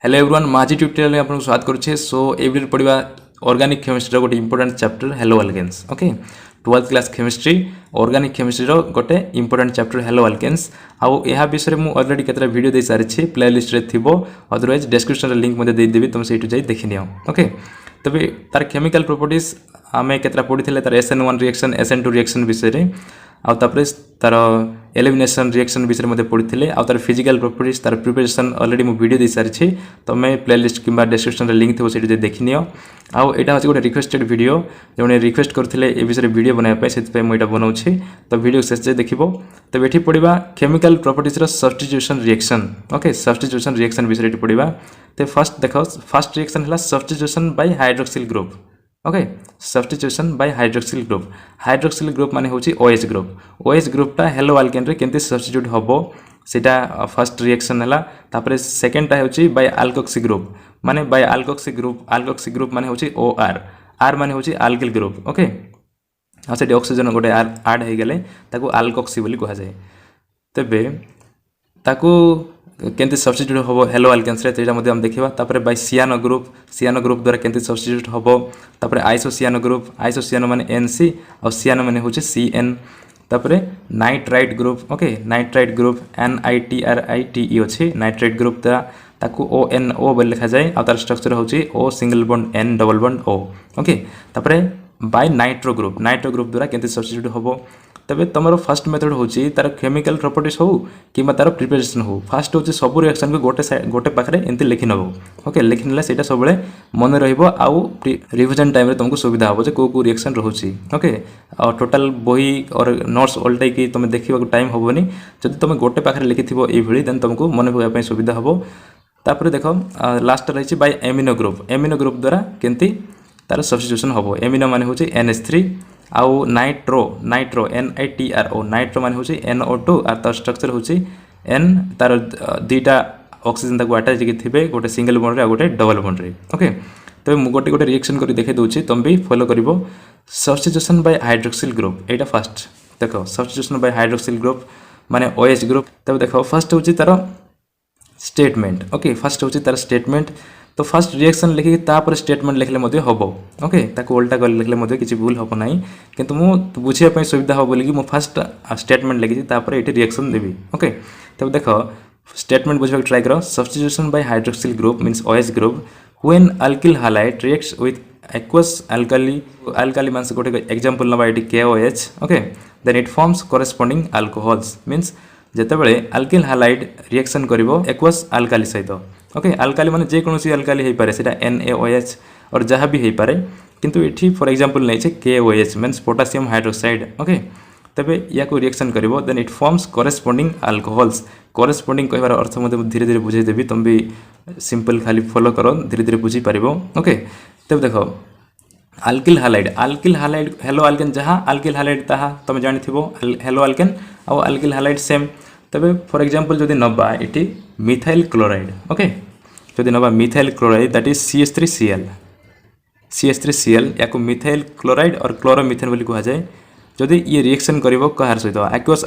Hello everyone माझी tutorial में आपको स्वागत करुचे। सो ए वीडियो पढ़ा ऑर्गेनिक केमिस्ट्री गोटे important chapter haloalkanes. Okay 12th class chemistry organic chemistry गोटे इंपोर्टेंट चैप्टर हेलो अल्केन्स। आउ यह विषय में ऑलरेडी केतरा वीडियो दे सारी प्ले लिस्ट रे थिबो, अदरवाइज डिस्क्रिप्शन लिंक मते दे देबी, तुम सेठु जाई देखि नियो। ओके तबे तार केमिकल प्रॉपर्टीज आमे केतरा पढ़ी तार SN1 रिएक्शन SN2 रिएक्शन विषय रे, आउ तापर तार एलिमिनेशन रिएक्शन विषय में पढ़ी आउ तार फिजिकल प्रॉपर्टीज तार प्रिपरेशन ऑलरेडी मु वीडियो दे सारी, तो मैं प्लेलिस्ट किंबा डिस्क्रिप्शन लिंक थो सेठी देखि नियो। आउ एटा होची गोटे रिक्वेस्टेड वीडियो, जोने रिक्वेस्ट करथिले ए विषय वीडियो बनाय पय, सेति पय मु एटा बनाउछि, तो वीडियो शेष जे देखिबो। तो एठी पढ़िबा केमिकल प्रॉपर्टीज रो substitution reaction. Okay substitution reaction विषय एठी पढ़िबा। तो फर्स्ट देखो, फर्स्ट रिएक्शन हला substitution by hydroxyl group. Okay substitution by hydroxyl group. Hydroxyl group माने होची OH ग्रुप। OH ग्रुपटा हेलो अल्केन रे केनते सब्स्टिट्यूट होबो सेटा फर्स्ट रिएक्शन हला। तापर सेकंडटा होची बाय अल्कोक्सी ग्रुप, माने by alkoxy group. Alkoxy group माने होची OR, R माने होची अल्किल ग्रुप। ओके आ सेटी ऑक्सीजन गोटे ऐड हे गेले ताको अल्कोक्सी बोली कहा जाय। तबे ताको केंते सब्स्टिट्यूट होबो हेलो अल्केन्स रे तेजा मध्ये हम देखिबा। तापर बाय सियानो ग्रुप द्वारा केंते सब्स्टिट्यूट होबो। तापर आइसोसियानो ग्रुप, आइसोसियानो माने NC और सियानो माने होचे CN। तापर nitrite group. Okay nitrite group NITRITE अछि। नाइट्राइट ग्रुप ताकू ONO बोली लिखा जाय, आ तार स्ट्रक्चर होची O single bond N double bond O। Okay तापर बाय नाइट्रो ग्रुप द्वारा केंते सब्स्टिट्यूट होबो। तबे तमरो फर्स्ट मेथड होची तार केमिकल प्रॉपर्टीज हो कि तार प्रिपरेशन हो। फर्स्ट होची सब रिएक्शन को गोटे पाखरे एंती लिखि नबो। ओके लिखि नले सेटा सबले मन रहइबो, आउ रिवीजन टाइम रे तुमको सुविधा हो जे को रिएक्शन रहउची। ओके और टोटल बही और नोट्स ऑलटाई कि तुम देखिबा को टाइम होबोनी, जदि तुम गोटे पाखरे लिखिथिबो ए भली देन तुमको मन पकया पय सुविधा होबो। तापर देखो लास्ट रहिची by amino group. Amino group द्वारा केंती तार सब्स्टिट्यूशन होबो। एमिनो माने होची NH3 आउ नाइट्रो NITRO नाइट्रो माने होची NO2 आर तार स्ट्रक्चर होची N, तार दीटा ऑक्सीजन तक अटैच कि थिबे गोटे सिंगल बॉन्ड रे आ गोटे डबल बॉन्ड रे। ओके तो मु गोटे गोटे रिएक्शन करी देखे दोची, तुम भी फॉलो करिवो। सब्स्टिट्यूशन बाय हाइड्रोक्सिल ग्रुप एटा फर्स्ट देखो। सब्स्टिट्यूशन बाय हाइड्रोक्सिल ग्रुप माने OH ग्रुप। तब देखो फर्स्ट होची तार स्टेटमेंट। ओके फर्स्ट होची तार स्टेटमेंट। तो फर्स्ट रिएक्शन लिखि तापर स्टेटमेंट लिखले मध्ये होबो। ओके ताको उल्टा कर लिखले मध्ये किछि भूल होबो नाही, किंतु मु बुझिया पय सुविधा हो बोली कि मु फर्स्ट स्टेटमेंट लिखि तापर एटी रिएक्शन देबी। ओके तब देखो स्टेटमेंट बुझबा ट्राई करो। Substitution by hydroxyl group means OH group when alkyl halide reacts with aqueous alkali means गोटे एग्जांपल नबा एटी KOH। Okay then it forms corresponding alcohols means जेतेबेले अल्किल हालाइड रिएक्शन करिवो aqueous alkali सहित। Okay alkali माने जे कोनोसी alkali हे पारे, सेटा NaOH और जहाँ भी हे पारे, किंतु एठी फॉर एग्जांपल नै छे KOH means potassium hydroxide. Okay तबे या को रिएक्शन करिवो then it forms corresponding alcohols. Corresponding कहबार अर्थ मध्ये धीरे धीरे बुझाई देबी, तुम भी सिंपल खाली फॉलो करो, धीरे धीरे बुझी पारिबो। ओके तब देखो अल्किल हालाइड हेलो अल्केन जहाँ अल्किल हालाइड ताहा तुम जानिथिबो हेलो अल्केन और अल्किल हालाइड सेम। तबे फॉर एग्जांपल जदि नबा एटी मिथाइल क्लोराइड। ओके जदि नबा methyl chloride that is CH3Cl या को मिथाइल क्लोराइड और क्लोरोमिथेन बोली कहा जाए। जदि ये रिएक्शन करिवो कहार सहित एक्वस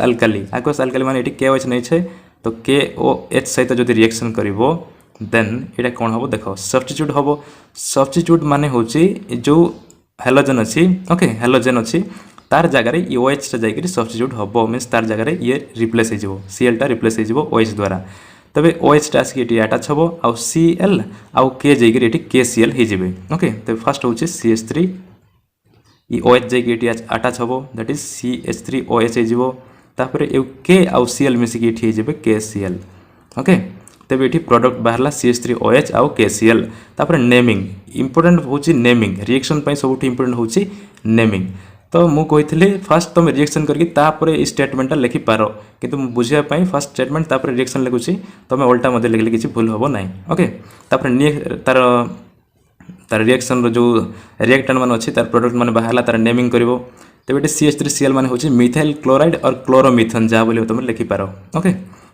अल्काली माने एटी KOH नै छे, तो KOH सहित जदि रिएक्शन करिवो देन एटा कोन होबो देखो सब्स्टिट्यूट होबो। सब्स्टिट्यूट माने होची जो हेलोजन अछि। ओके हेलोजन अछि तार जगह रे OH टा जाइकरी सब्स्टिट्यूट होबो मींस तार जगह रे ये रिप्लेस हे जिवो, Cl टा रिप्लेस हे जिवो OH द्वारा। तबे OH टा आसी एटी अटैच होबो आउ Cl आउ K जाइकरी एटी KCl हे जिवे। ओके तबे फर्स्ट होची CH3 ई OH जाइकरी एटी अटैच होबो दैट इज CH3OH हे जिवो। तापर ए K आउ Cl मिसी की एटी हे जिवे KCl। ओके तबे एटी प्रोडक्ट बाहरला CH3OH आउ KCl। तापर नेमिंग इंपोर्टेंट होची, नेमिंग रिएक्शन पय सबुठी इंपोर्टेंट होची नेमिंग। तो मु कहिथिले फर्स्ट तुम रिएक्शन करके तापर स्टेटमेंट लिखि पारो, किंतु बुझिया पय फर्स्ट स्टेटमेंट तापर रिएक्शन लिखुची, तुम उल्टा मध्ये लिखले किछि भूल होबो नाही। ओके तापर तार रिएक्शन रो जो रिएक्टेंट मान अछि तार प्रोडक्ट मान बाहरला तार नेमिंग करिवो। तबे एटी CH3Cl मान होची मिथाइल क्लोराइड और क्लोरोमिथेन जा बोली तुम लिखि पारो। ओके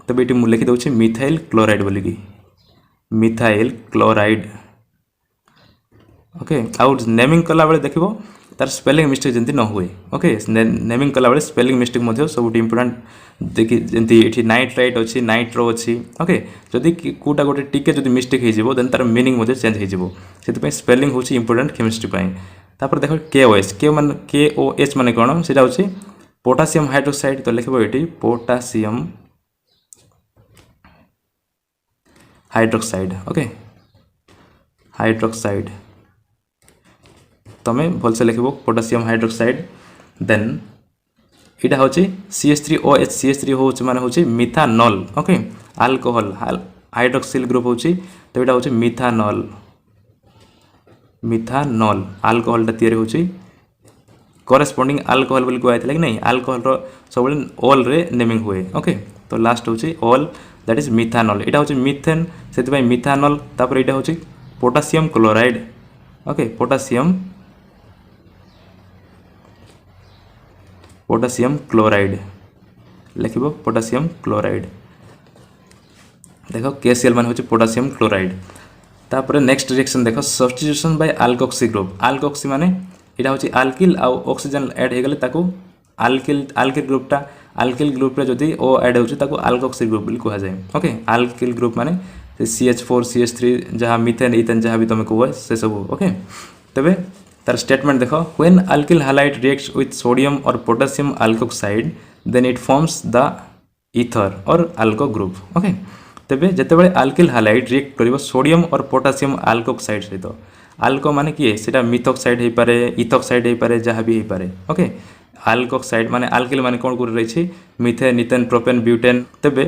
तबे एटी मु लिखि दउछि मिथाइल क्लोराइड बोली कि methyl chloride. Okay out naming कला बेले देखिबो तार स्पेलिंग मिस्टेक जंती न हुए। ओके नेमिंग कला बेले स्पेलिंग मिस्टेक मध्ये सबुठी इंपोर्टेंट देखि जंती एठी नाइट्राइट अछि नाइट्रो अछि ओके जदि कोटा गोटे टिके जदि मिस्टेक हे जिवो देन तार मीनिंग मध्ये चेंज हे जिवो सेति पय स्पेलिंग होछि इंपोर्टेंट केमिस्ट्री पय तापर देखो केओएस केओएच माने कोन सेटा होछि पोटासियम हाइड्रोक्साइड तो लिखबो एठी पोटासियम हाइड्रोक्साइड ओके हाइड्रोक्साइड तमे भल से लिखबो पोटासियम हाइड्रोक्साइड देन इटा होची CH3OH CH3 होची माने होची methanol okay alcohol hydroxyl group होची तो इटा होची मिथानॉल मिथानॉल अल्कोहल ता तयारी होची कॉरेस्पोंडिंग अल्कोहल बोली कोइ आइतला कि नहीं अल्कोहल रो सबले ऑल रे नेमिंग हुए ओके तो लास्ट होची ऑल दैट इज मिथानॉल इटा होची मिथेन सेति पय मिथानॉल तापर इटा होची potassium chloride okay potassium chloride लिखिबो पोटासियम क्लोराइड देखो KCl मान होची पोटासियम क्लोराइड तापर नेक्स्ट रिएक्शन देखो substitution by alkoxy group alkoxy माने इटा होची अल्किल आ ऑक्सीजन ऐड हे गेले ताको अल्किल ग्रुप रे जदी ओ ऐड होची ताको अल्कोक्सी ग्रुप बोली कहा जाय ओके अल्किल ग्रुप माने CH4 CH3 जहां मीथेन इथेन जहां भी तमे कहबो से सब ओके तबे तार स्टेटमेंट देखो when alkyl halide reacts with sodium और potassium alkoxide then it forms the ether or अल्को ग्रुप ओके तबे जेतेबेले अल्किल हैलाइड रिएक्ट करिवो सोडियम और पोटेशियम अल्कोक्साइड सहित अल्को माने किए सेटा मिथॉक्साइड हे पारे इथॉक्साइड हे पारे जहां भी हे पारे ओके अल्कोक्साइड माने अल्किल माने कोन कर रही छी मीथेन इथेन प्रोपेन ब्यूटेन तबे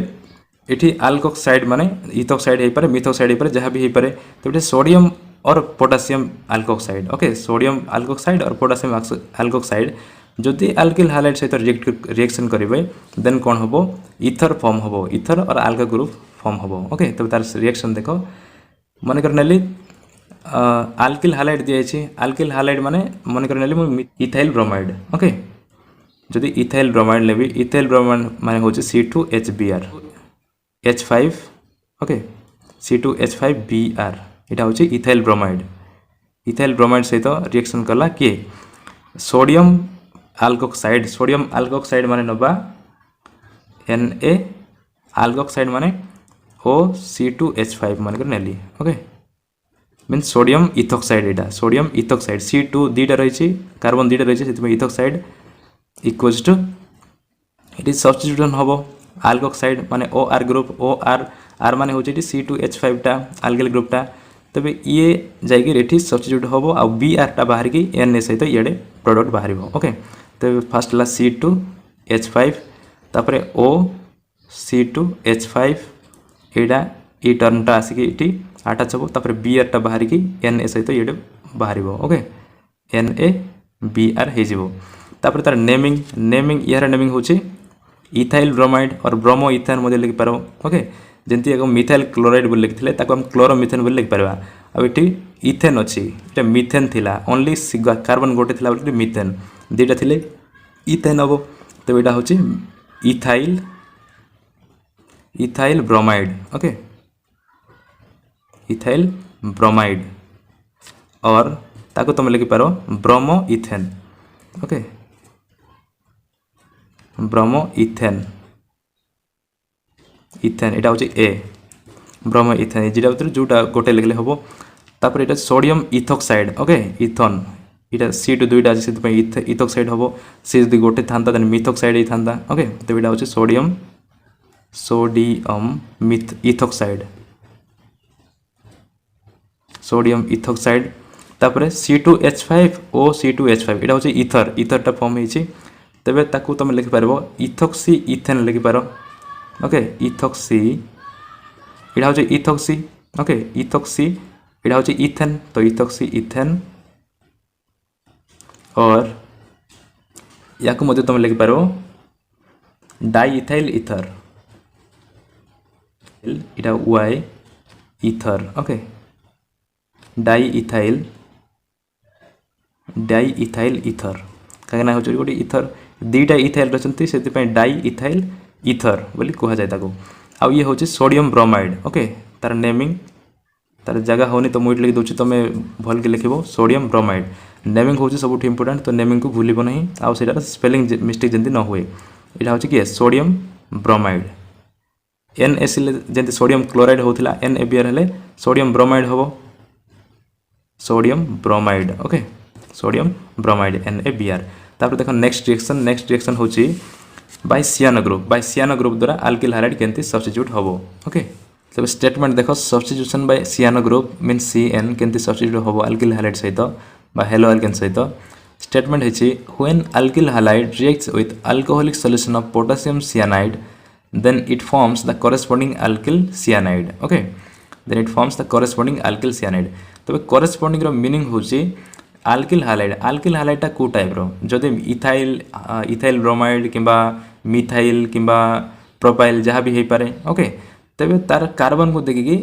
एठी अल्कोक्साइड माने इथॉक्साइड हे पारे मिथॉक्साइड हे पारे जहां भी हे पारे तबे सोडियम और potassium alkoxide okay sodium alkoxide और पोटासियम अल्कोक्साइड जदि अल्किल हैलाइड सहित रिएक्शन करिवे देन कोन हबो ईथर फॉर्म हबो ईथर और अल्को ग्रुप फॉर्म हबो ओके तब तार रिएक्शन देखो माने कर नेली अल्किल हैलाइड दिया छी अल्किल हैलाइड माने माने कर नेली इथाइल ब्रोमाइड ओके जदि इथाइल ब्रोमाइड लेबी इथाइल ब्रोमाइड माने होची C2HBr H5 ओके C2H5Br इटा होची इथाइल ब्रोमाइड सहित रिएक्शन कला के सोडियम अल्कोक्साइड माने नबा Na अल्कोक्साइड माने OC2H5 माने कर नेली ओके मीन सोडियम इथॉक्साइड इटा सोडियम इथॉक्साइड C2 दीटा रहिछि कार्बन दीटा रहिछि सेति ethoxide equals to it is substitution हबो अल्कोक्साइड माने OR ग्रुप OR माने होछि C2H5 टा अल्किल ग्रुप टा तबे ये जाइके रेठी सब्स्टिट्यूट होबो आ Br टा बाहर की Na सहित येडे प्रोडक्ट बाहरिबो ओके तबे फर्स्ट ला C2H5 तापरे OC2H5 एडा ई टर्म टा आसी की इटी अटैच होबो तापरे Br टा बाहर की Na सहित येडे बाहरिबो ओके NaBr हे जिवो तापरे तार नेमिंग यार नेमिंग होची इथाइल ब्रोमाइड और ब्रोमो इथेन मध्ये लिखि पारो ओके जेंती एक मिथाइल क्लोराइड बोल लिखिले ताको हम क्लोरोमिथेन बोल लिखि परबा अब इटी इथेन अछि इटा मिथेन थिला ओनली कार्बन गोटे थिला बोल मिथेन दीटा थिले इथेन हबो तो एटा होछि ethyl bromide okay ethyl bromide और ताको तुम लिखि पारो bromoethane okay bromoethane एटा होची ए ब्रोमो इथेन जेटा भीतर जोटा गोटे लिखले हबो तापर एटा सोडियम इथॉक्साइड ओके इथन एटा C2 दुईटा अछि सेति पय इथॉक्साइड हबो C जदि गोटे थांता देन मिथॉक्साइड ही थांता ओके तो एटा होची सोडियम इथॉक्साइड तापर C2H5 O C2H5 एटा होची ईथर टा फॉर्म हेची तबे ताकू तुम लिखि पारबो इथॉक्सी इथेन लिखि पारो ओके इथॉक्सी एटा होची इथॉक्सी ओके इथॉक्सी एटा होची इथेन तो इथॉक्सी इथेन और याकू मध्ये तुम लिखि पारो डाई इथाइल ईथर एटा Y ether okay diethyl ether कागना होची गोटे ईथर दीटा इथाइल रचंती सेति पय डाई इथाइल ईथर बोली कहा जाय ताको आ ये होची सोडियम ब्रोमाइड ओके तार नेमिंग तार जगह होनी तो मुइट लिखि दोची तमे भल के लिखिबो सोडियम ब्रोमाइड नेमिंग होची सबुठ इंपोर्टेंट तो नेमिंग को भूलिबो नहीं आ सेटा स्पेलिंग मिस्टेक जंदी न होए एटा होची कि सोडियम ब्रोमाइड NaCl जमी सोडियम क्लोराइड होता NaBr हेले सोडियम ब्रोमाइड हम sodium bromide okay sodium bromide NaBr तापर देख नेक्स्ट रिएक्शन होची बाय सियानो ग्रुप द्वारा अल्किल हालाइड केंती सब्स्टिट्यूट हम ओके तब स्टेटमेंट देख substitution by cyano group mean CN केंती सब्स्टिट्यूट हम अल्किल हालाइड सहित बा हेलो अल्केन सहित स्टेटमेंट है when alkyl halide reacts with alcoholic solution of potassium cyanide then it forms the corresponding alkyl cyanide okay then it forms the corresponding alkyl cyanide तबे corresponding रो meaning होची alkyl halide टा को type रो जदि ethyl bromide किंबा methyl किंबा propyl जहाँ भी हो पारे ओके तबे तार कार्बन को देखिकी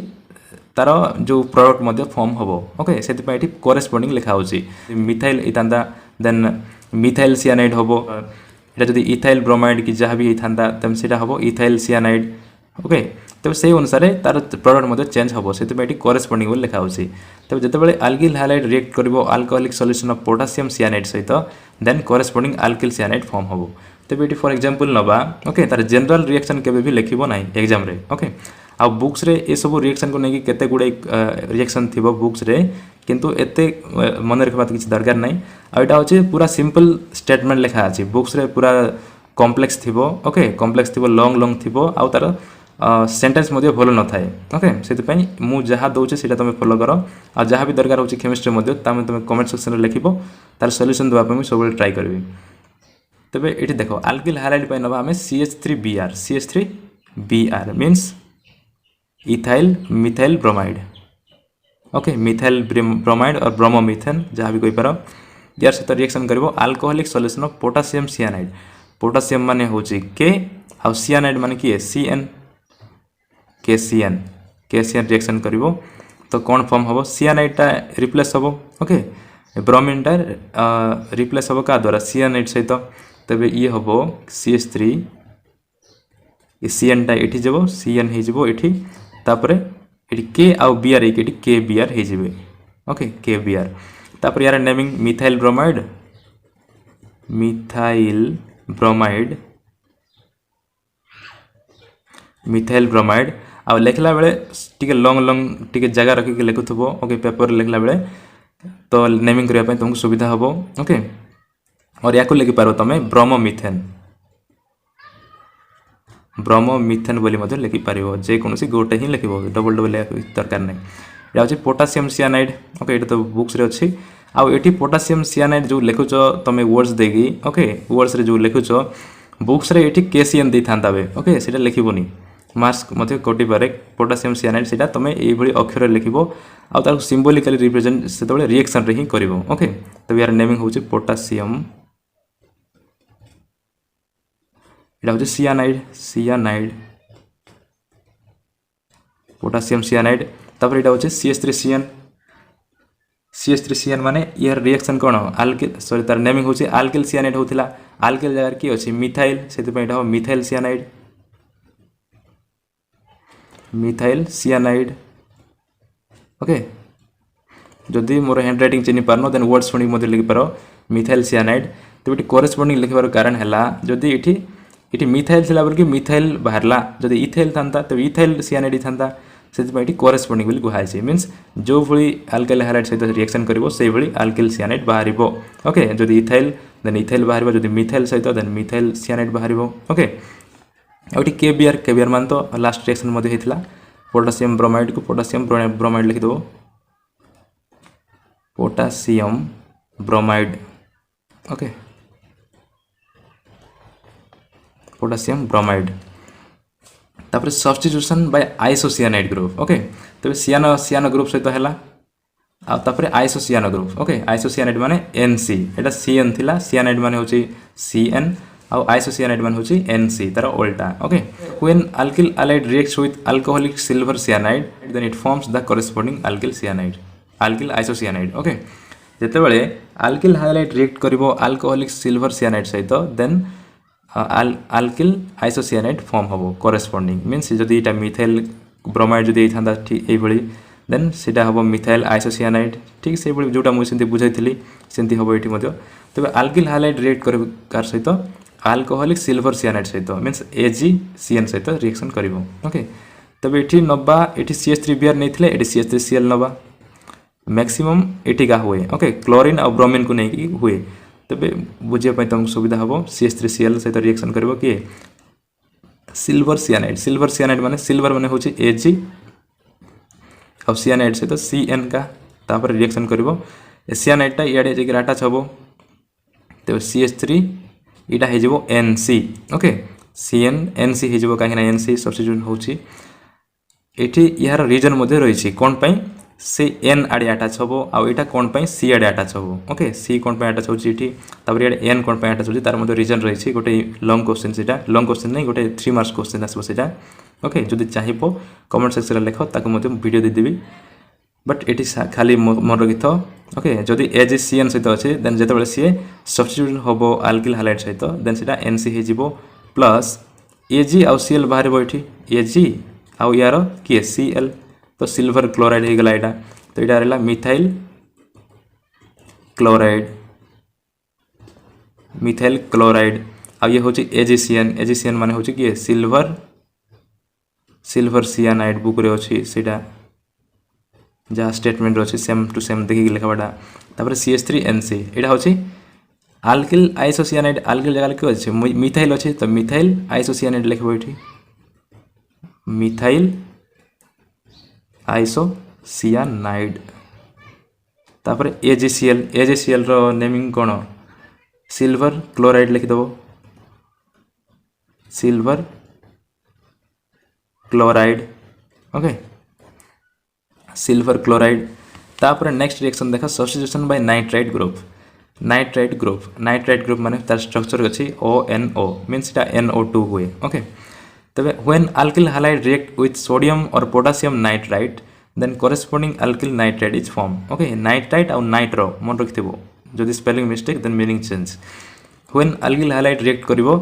तार जो प्रोडक्ट मध्य फॉर्म हम ओके से कोरेस्पोंडिंग लिखा होची मिथाइल इतांदा देन मिथाइल सियानाइड हम এটা যদি ইথাইল ব্রোমাইড কি যাহা বি হইথান্তা তেম সেটা হবো ইথাইল সিয়ানাইড ওকে তবে সেই অনুসারে তার প্রোডক্ট মধ্যে চেঞ্জ হবো সেটা এটি করেসপন্ডিং বলে লেখা হচ্ছে তবে যেতবে আলকিল হালাইড রিয়েক্ট করব আলকোহলিক সলিউশন অফ পোটাসিয়াম সিয়ানাইড সহিত দেন করেসপন্ডিং আলকিল সিয়ানাইড ফর্ম হবো তবে এটি ফর এক্সাম্পল নবা ওকে তার জেনারেল রিएक्शन কেবে भी লিখিব নাই एग्जाम रे ओके आ बुक्स रे ए सब रिएक्शन को नहीं केते गुडे रिएक्शन थिबो बुक्स रे किंतु एते मन रखबा किछ दरकार नाही आ एटा होचे पूरा सिंपल स्टेटमेंट लिखा अछि बुक्स रे पूरा कॉम्प्लेक्स थिबो ओके कॉम्प्लेक्स थिबो लॉन्ग थिबो आ तार सेंटेंस मध्ये भलो न थाए ओके सेति पई मु जहा दोचे सेटा तमे फॉलो करो आ जहा भी दरकार होचे केमिस्ट्री मध्ये तमे कमेंट सेक्शन रे लिखिबो तार सॉल्यूशन दबा पे मु सब ट्राई करबी तबे एटी देखो अल्किल हालाइड पे नबा हमें CH3Br means ethyl methyl bromide okay methyl bromide और ब्रोमोमिथेन जहाँ भी कोई पार यार सहित रिएक्शन करिवो alcoholic solution of potassium cyanide potassium माने होची के आ सियानाइड माने की CN KCN रिएक्शन करिवो तो कौन फॉर्म हबो सियानाइड टा रिप्लेस हबो ओके ब्रोमीन टा रिप्लेस हबो का द्वारा सियानाइड सहित तबे ये हबो CH3 CN टा एठी जबो CN हे जबो एठी तापरे एठी K आ Br एठी KBr हे जबे ओके KBr तापर यार नेमिंग मिथाइल ब्रोमाइड आ लिखला बेले टिके लॉन्ग टिके जगह रखि के लिखुथबो ओके पेपर लिखला बेले तो नेमिंग करिया पय तुमको सुविधा हबो ओके और या को लिखि पारो तमे ब्रोमोमिथेन बोली मते लिखि पारिबो जे कोनोसी गोटे ही लिखिबो डबल दरकार नै एटा होची पोटेशियम सियानाइड ओके एटा तो बुक्स रे अछि आ एठी पोटेशियम सियानाइड जो लिखुचो तमे वर्ड्स देगी ओके वर्ड्स रे जो लिखुचो बुक्स रे एठी KCN दे थांता बे ओके सेटा लिखिबोनी मार्क्स मते कोटी पारे पोटेशियम सियानाइड सेटा तमे एई भली अक्षर लिखिबो आ तार सिंबॉलिकली रिप्रेजेंट सेतबे रिएक्शन रे ही करिवो ओके तबे यार नेमिंग होची पोटेशियम एटा होची सियानाइड पोटेशियम सियानाइड तापर एटा होची CH3CN माने यार रिएक्शन कोन अल्किल सॉरी तार नेमिंग होची अल्किल सियानाइड होथिला अल्किल जगह की अछि मिथाइल सेति पे एटा हो मिथाइल सियानाइड ओके जदि मोर हैंड राइटिंग चिनि पारनो देन वर्ड्स सुनि मते लिखि पारो मिथाइल सियानाइड तो एटी कोरेस्पोंडिंग लिखबार कारण हला जदि एटी मिथाइल थिला बल्कि मिथाइल बाहरला जदि इथाइल थांता तो इथाइल सियानाइड थांता से कोरेस्पोंडिंग बोली कहुए मीन्स जो भाई अल्किल हालाइड सहित रिएक्शन करिवो से भाई अल्किल सियानाइड बाहरिबो ओके जदि इथाइल देन इथाइल बाहरिबो जदि मिथाइल सहित देन मिथाइल सियानाइड बाहरिबो ओके आउटी केबीआर मान तो लास्ट रिएक्शन मध्ये हेतिला पोटेशियम ब्रोमाइड को पोटेशियम ब्रोमाइड लिखि दो potassium bromide okay potassium bromide तापर substitution by isocyanide group okay तबे सियानो ग्रुप सहित हला आ तापर आइसोसियानो ग्रुप ओके आइसोसियानाइड माने NC एटा CN थिला सियानाइड माने होची CN आ आइसोसियानाइड माने होची NC तार उल्टा okay when alkyl halide reacts with alcoholic silver cyanide then it forms the corresponding alkyl isocyanide okay जेते बेले अल्किल हालाइड रिएक्ट करिवो अल्कोहलिक सिल्वर सियानाइड सहित देन अल्किल आइसोसियानाइड फॉर्म हम कोरेस्पोंडिंग मीन्स जदि एटा मिथाइल ब्रोमाइड जदि था ठीक यही देन सीटा हम मिथाइल आइसोसियानाइड ठीक से जोटा मुझे बुझाई सेमती हम ये तबे अल्किल हालाइड रिएक्ट कर सहित आल्कोहोलिक सिल्वर सियानाइड सहित मीन्स AgCN सहित रिएक्शन करिवो ओके तबे एठी नबा एठी CH3Br नैथिले एठी CH3Cl नबा मैक्सिमम एठी का हुए ओके क्लोरीन और ब्रोमीन को नहीं हुए तबे बुझिया पय तुमको सुविधा हबो CH3Cl सहित रिएक्शन करिवो कि सिल्वर सियानाइड माने सिल्वर माने होची Ag और सियानाइड सहित CN का तापर रिएक्शन करिवो सियानाइड टा इयाडे जे अटैच हबो तो CH3 इटा हे जबो NC ओके CN NC हे जबो काहे ना NC सब्स्टिट्यूट होची एठी यार रीजन मध्ये रहिछि कोन पय से N आडे अटैच हबो आ एटा कोन पय C आडे अटैच हबो ओके C कोन पय अटैच होची एठी तापर याडे N कोन पय अटैच होची तार मध्ये रीजन रहिछि गोटे लॉन्ग क्वेश्चन सेटा लॉन्ग क्वेश्चन नै गोटे 3 मार्क्स क्वेश्चन आसबो सेटा ओके जदि चाहिबो कमेंट सेक्शन रे लेखो ताको मध्ये video they Devi but eighty खाली मन रखिथ ओके जदि AgCN सहित अच्छे देन जिते सी सब्स्टिट्यूट हम आल्किल हालाइड सहित देन से NC हो प्लस Ag आउ Cl बाहर ये Ag आउ यार किए Cl तो सिल्वर क्लोराइड हो गला यहाँ तो यहाँ रहा मिथाइल क्लोराइड आ ये हूँ AgCN माने हूँ किए सिल्वर सियानाइड बुक रे अच्छी सेटा जहाँ स्टेटमेंट अच्छे सेम टू सेम देखिए लिखाटा तापर CH3NC यहाँ हूँ आल्किल आइसोसियानाइड आल्किल जगह क्यों अच्छे मिथाइल अच्छे तो मिथाइल आइसोसियानाइड लिखो ये मिथाइल आइसोसियानाइड तापर AgCl रो नेमिंग कौन सिल्वर क्लोराइड लिखिदेव silver chloride okay silver chloride तापर नेक्स्ट रिएक्शन देखा सब्स्टिट्यूशन बाय नाइट्राइट ग्रुप माने तार स्ट्रक्चर अछि ONO मींस इटा NO2 हुए ओके तबे when alkyl halide react with sodium और potassium nitrite then corresponding alkyl nitrite is form okay nitrite और नाइट्रो मन रखिथिबो जदि spelling mistake then meaning change when alkyl halide react करिवो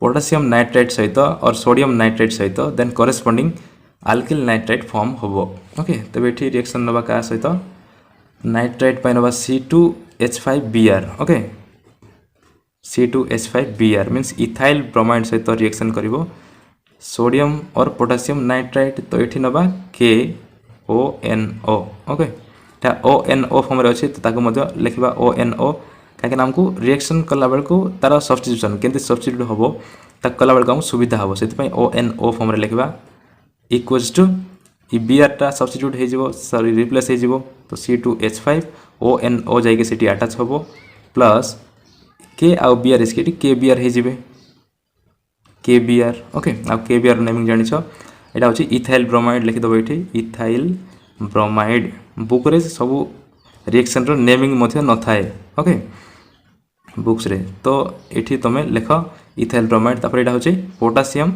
पोटेशियम नाइट्राइट सहित और सोडियम नाइट्राइट सहित then corresponding alkyl nitrite form होबो ओके तबे एठी रिएक्शन नबा का सहित नाइट्राइट पाइ नबा C2H5Br okay C2H5Br means ethyl bromide सहित रिएक्शन करिवो सोडियम और पोटेशियम नाइट्राइट तो एठी नबा KONO ओके ता ONO फॉर्म रे अछि तो ताको मध्ये लिखबा ONO काहे कि हमको रिएक्शन कला बेल को तार सब्स्टिट्यूशन केंति सब्स्टिट्यूट होबो ता कला बेल को सुविधा होबो सेति पई ONO फॉर्म रे लिखबा इक्वल्स टू Br टा सब्स्टिट्यूट हे जिवो सॉरी रिप्लेस हे जिवो तो C2H5 ONO जाई के सेटी अटैच होबो प्लस K आ Br इसके KBr हे जिवे KBr ओके आ KBr नेमिंग जानि छ एटा होची इथाइल ब्रोमाइड लिखि दबो एठी इथाइल ब्रोमाइड बुक रे सब रिएक्शन रो नेमिंग मध्ये न थाए ओके बुक्स रे तो एठी तमे लेख इथाइल ब्रोमाइड तापर एटा होची पोटेशियम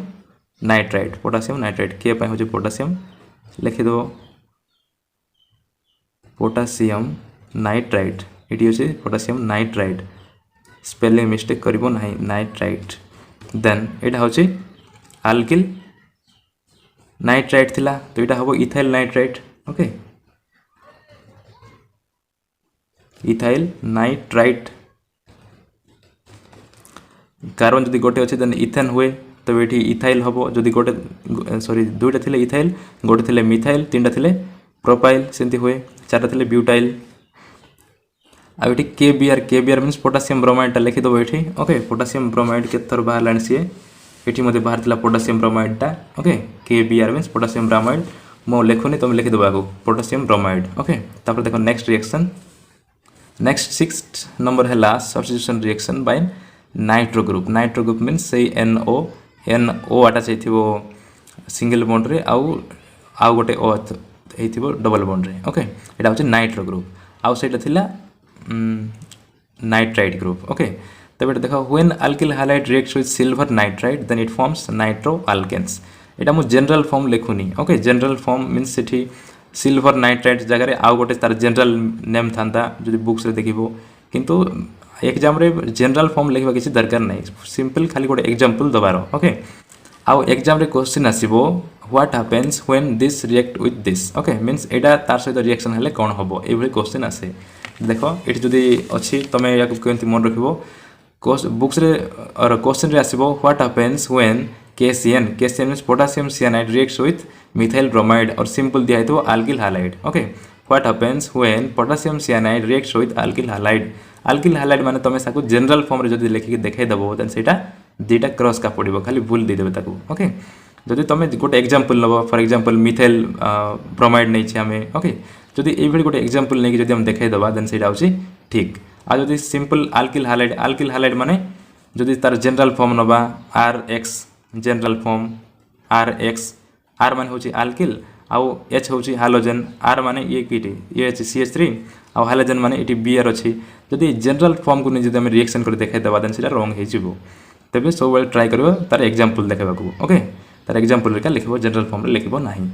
नाइट्राइट के पाई होची पोटेशियम लिखि दो पोटेशियम नाइट्राइट एटी होची पोटेशियम नाइट्राइट स्पेलिंग मिस्टेक करिवो नाही नाइट्राइट देन एटा होची अल्किल नाइट्राइट थिला तो एटा हबो ethyl nitrite okay ethyl nitrite carbon जदि गोटे अछि देन इथेन हुए तो ये इथाइल हम जदि गोटे सॉरी दुईटा थिले इथाइल गोटे थिले मिथाइल तीन थिले प्रोपाइल सेंती हुए चार थिले ब्यूटाइल आ ये केबीआर मीन्स पोटेशियम ब्रोमाइड लिखिदेव ये ओके पोटेशियम ब्रोमाइड के थर बाहर सी ये मत बाहर पोटेशियम ब्रोमाइड टा okay KBr means potassium bromide मो लिखुनी तुम लिखिदेव आगो पोटेशियम ब्रोमाइड ओके तापर देखो next reaction next 6th number है substitution reaction by nitro group means से NO अटैच हो सिंगल बॉन्ड रे आउ गोटे O हो डबल बॉन्ड रे ओके एटा होची नाइट्रो ग्रुप आउ सेटा थिला नाइट्राइट ग्रुप ओके तबे देखो when alkyl halide reacts with silver nitrite then it forms nitro alkanes एटा मु जनरल फॉर्म लिखुनी ओके जनरल फॉर्म मीन्स सेठी सिल्वर नाइट्राइट जगह रे आउ गोटे तार जनरल नेम थांता जदि बुक्स रे देखिबो किंतु एग्जाम रे जनरल फॉर्म लिखबा किसी दरकार नहीं सिंपल खाली गोटे एग्जांपल दबार ओके आउ एग्जाम रे क्वेश्चन आसीबो what happens when this react with this okay means एटा तार सहित रिएक्शन हेले कोन होबो ए भली क्वेश्चन आसे देखो एटी जदी अछि तमे या केंति मन रखिबो बुक्स रे और क्वेश्चन रे आसीबो what happens when KCN means potassium cyanide reacts with methyl bromide और सिंपल दिया है alkyl halide okay what happens when potassium cyanide reacts with alkyl halide माने तमे साकु जनरल फॉर्म रे जदी लिखि देखाइ दबो देन सेटा दुटा क्रॉस का पड़िबो खाली भूल दे देबे ताकू ओके जदि तुम गोटे एग्जांपल लब फॉर एग्जांपल मिथाइल ब्रोमाइड नहीं छे हमें ओके जदि एई भली गोटे एग्जांपल नहीं जदि हम देखाइ दबा देन सेटा होची ठीक आ जदि सिंपल अल्किल हैलाइड माने जदि तार जनरल फॉर्म नबा RX general form RX R माने होची अल्किल आउ H होची हालोजन R माने ये कीटी ये होची CH3 आउ हालोजन माने एटी Br अछि जदि जनरल फॉर्म को नि जदि हम रिएक्शन कर देखाइ दबा देन सेटा रॉन्ग हे जिवो तबे सब बेल ट्राई करबो तार एग्जांपल देखाबा को ओके तार एग्जांपल लेका लिखबो जनरल फॉर्म रे लिखबो नाही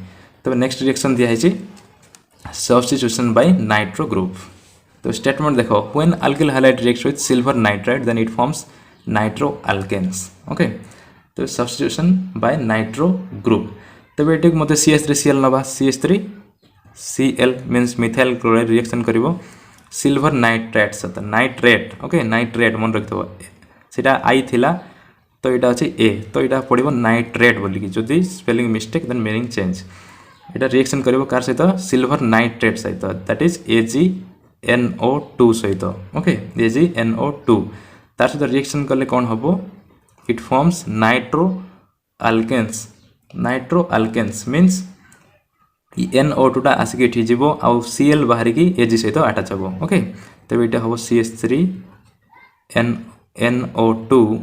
तबे नेक्स्ट रिएक्शन दिया है सब्स्टिट्यूशन बाय नाइट्रो ग्रुप तो स्टेटमेंट देखो when alkyl halide reacts with silver nitride then it forms nitro alkanes okay तो सब्स्टिट्यूशन बाय नाइट्रो ग्रुप तबे एटिक मते CH3Cl नबा CH3Cl means methyl chloride reaction करिवो सिल्वर नाइट्रेट सत नाइट्रेट ओके नाइट्रेट मन रखथो सेटा आई थिला तो यहाँ अच्छे ए तो यहाँ पड़ो नाइट्रेट बोलिकी जदि spelling mistake then meaning change यहाँ रिएक्शन करिवो कार सहित सिल्वर नाइट्रेट सहित दैट इज AgNO2 सहित ओके AgNO2 तार सहित रिएक्शन कले कौन हम it forms nitro alkanes means NO2 टा आसिक एठी जीवो आउ Cl बाहर की Ag सहित अटैच हबो ओके तबे एटा हबो CH3NO2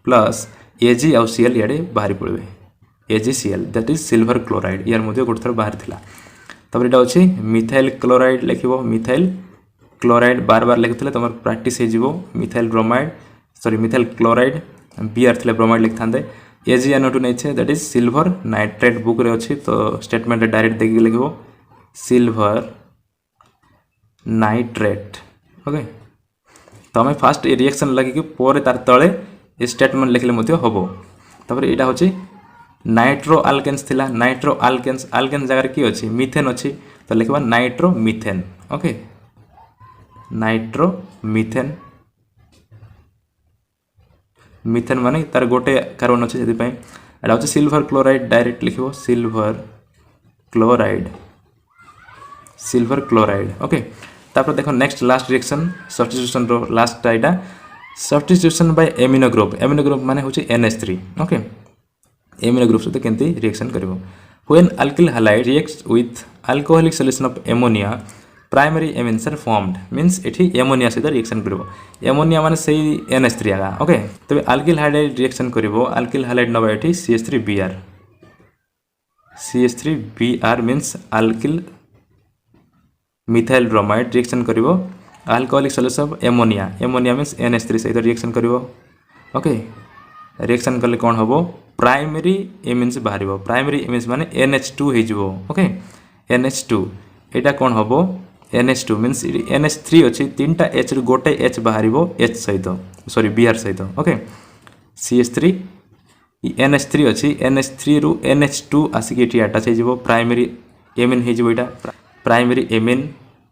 प्लस Ag आउ Cl याडे बाहरी पड़े AgCl that is silver chloride यार मध्य गोटे थर बाहर थिला तबरे एटा अछि मिथाइल क्लोराइड लिखिबो मिथाइल क्लोराइड बार बार लिखथले तमर प्रैक्टिस हे जिवो मिथाइल क्लोराइड Br थिले ब्रोमाइड लिखथांदे AgNO2 नै छे that is silver nitrate book रे अछि तो स्टेटमेंट रे डायरेक्ट देखि लिखिबो सिल्वर नाइट्रेट ओके तो हमें फास्ट ए रिएक्शन लगी कि पोरे तार तळे स्टेटमेंट लिखले मध्य हबो तबरे एटा होची नाइट्रो अल्केन्स थिला नाइट्रो अल्केन्स जगह की अछि मीथेन अछि तो लिखबा nitro methane okay nitro methane माने तार गोटे कार्बन अछि सेति पय एटा होची सिल्वर क्लोराइड डायरेक्ट लिखिबो सिल्वर क्लोराइड ओके तापर देखो नेक्स्ट लास्ट रिएक्शन सब्स्टिट्यूशन रो लास्ट आइटा सब्स्टिट्यूशन बाय एमिनो ग्रुप माने होची NH3 ओके एमिनो ग्रुप सहित केंती रिएक्शन करिवो when alkyl halide reacts with alcoholic solution of ammonia primary एमिन्स are formed means एठी एमोनिया सहित रिएक्शन करिवो एमोनिया माने सेही NH3 आगा ओके तबे अल्किल हैलाइड रिएक्शन करिवो अल्किल हैलाइड नबा एठी CH3Br means alkyl methyl bromide reaction करिवो alcoholic solution of ammonia means NH3 सहित रिएक्शन करिवो ओके रिएक्शन कले कोन हबो प्राइमरी एमिन्स बाहरिबो प्राइमरी एमिन्स माने NH2 हे जिवो ओके NH2 एटा कोन हबो NH2 मींस NH3 अछि तीनटा H रु गोटे H बाहरिबो H सहित सॉरी Br सहित ओके CH3 NH3 अछि NH3 रु NH2 आसिक एटी अटैच हे जिवो प्राइमरी एमिन हे जिवो एटा प्राइमरी एमिन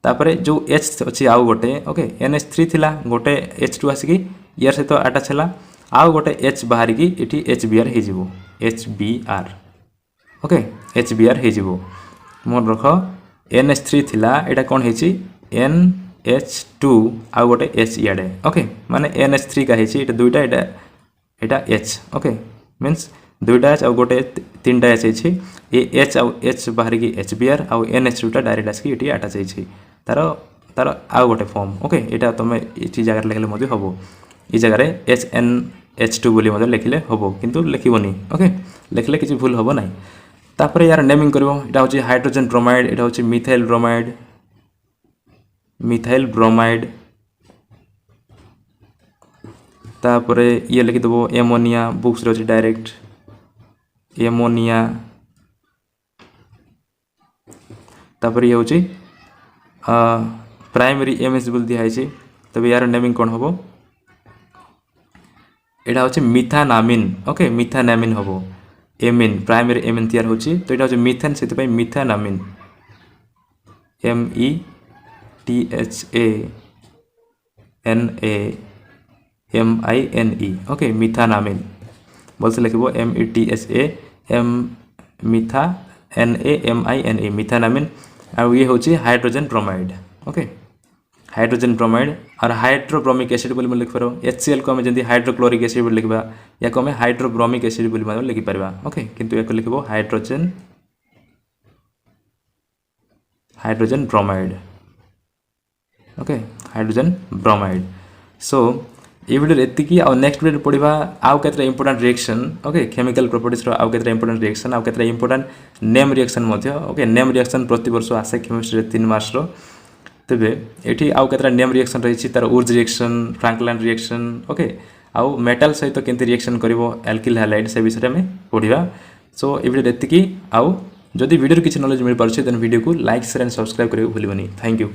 तापरे जो H अछि आउ गोटे ओके NH3 थिला गोटे H2 आसिकी यार सहित अटैच हला आउ गोटे H बाहर की एटी HBr हे जिवो HBr ओके HBr हे जिवो मन रखो NH3 थिला एटा कोन हेची NH2 आउ गोटे H याडे ओके माने NH3 का हेची एटा दुइटा एटा H ओके मींस दुइटा H आउ गोटे तीनटा H हेची ए H आउ H बाहर की HBr आउ NH2 टा डायरेक्ट आसकी एटी अटैच हेची तार आउ गोटे फॉर्म ओके एटा तमे एटी जगह लिखले मधे हबो ई जगह रे HNH2 बोली मधे लिखले हबो किंतु लिखिबोनी ओके लिखले किछि भूल हबो नाही तापर यार नेमिंग करबो एटा होची हाइड्रोजन ब्रोमाइड एटा होची मिथाइल ब्रोमाइड तापर ये लिखि देबो एमोनिया बुक्स रे होची डायरेक्ट एमोनिया तापर ये होची प्राइमरी एमएस बोल दिया है तबे यार नेमिंग कोन हबो एटा होची मिथानामिन ओके मिथानामिन हबो एमिन प्राइमरी एमिन तैयार होची तो एटा होची मिथेन सेति पय मिथानामिन METHANAMIN MINE ओके मिथानामिन बोलते लिखिबो MITHAM मिथा NAMINE मिथानामिन आ ये होची hydrogen bromide okay hydrogen bromide और हाइड्रोब्रोमिक एसिड बोली लिख पारो HCl को हमें जंदी हाइड्रोक्लोरिक एसिड बोली लिखबा या को हमें हाइड्रोब्रोमिक एसिड बोली माने लिखि परबा ओके किंतु या को लिखबो hydrogen bromide okay hydrogen bromide so ये वीडियो एतिकी आ नेक्स्ट वीडियो पढ़िबा आउ केतरा important reaction okay chemical properties रो आउ केतरा इंपोर्टेंट रिएक्शन आउ केतरा इंपोर्टेंट नेम रिएक्शन मध्य ओके नेम रिएक्शन प्रति वर्ष आसे केमिस्ट्री 3 मास रो तबे एठी आउ केतरा नेम रिएक्शन रहिछि तार उर्ज रिएक्शन फ्रैंकलाइन रिएक्शन ओके आउ मेटल सहित केंति रिएक्शन करिवो एल्किल हैलाइड से विषय में पढ़िबा सो ए वीडियो एतिकी आउ जदि वीडियो किछि नॉलेज मिल पारछि देन वीडियो को लाइक शेयर एंड सब्सक्राइब करियो भूलिबनी थैंक यू।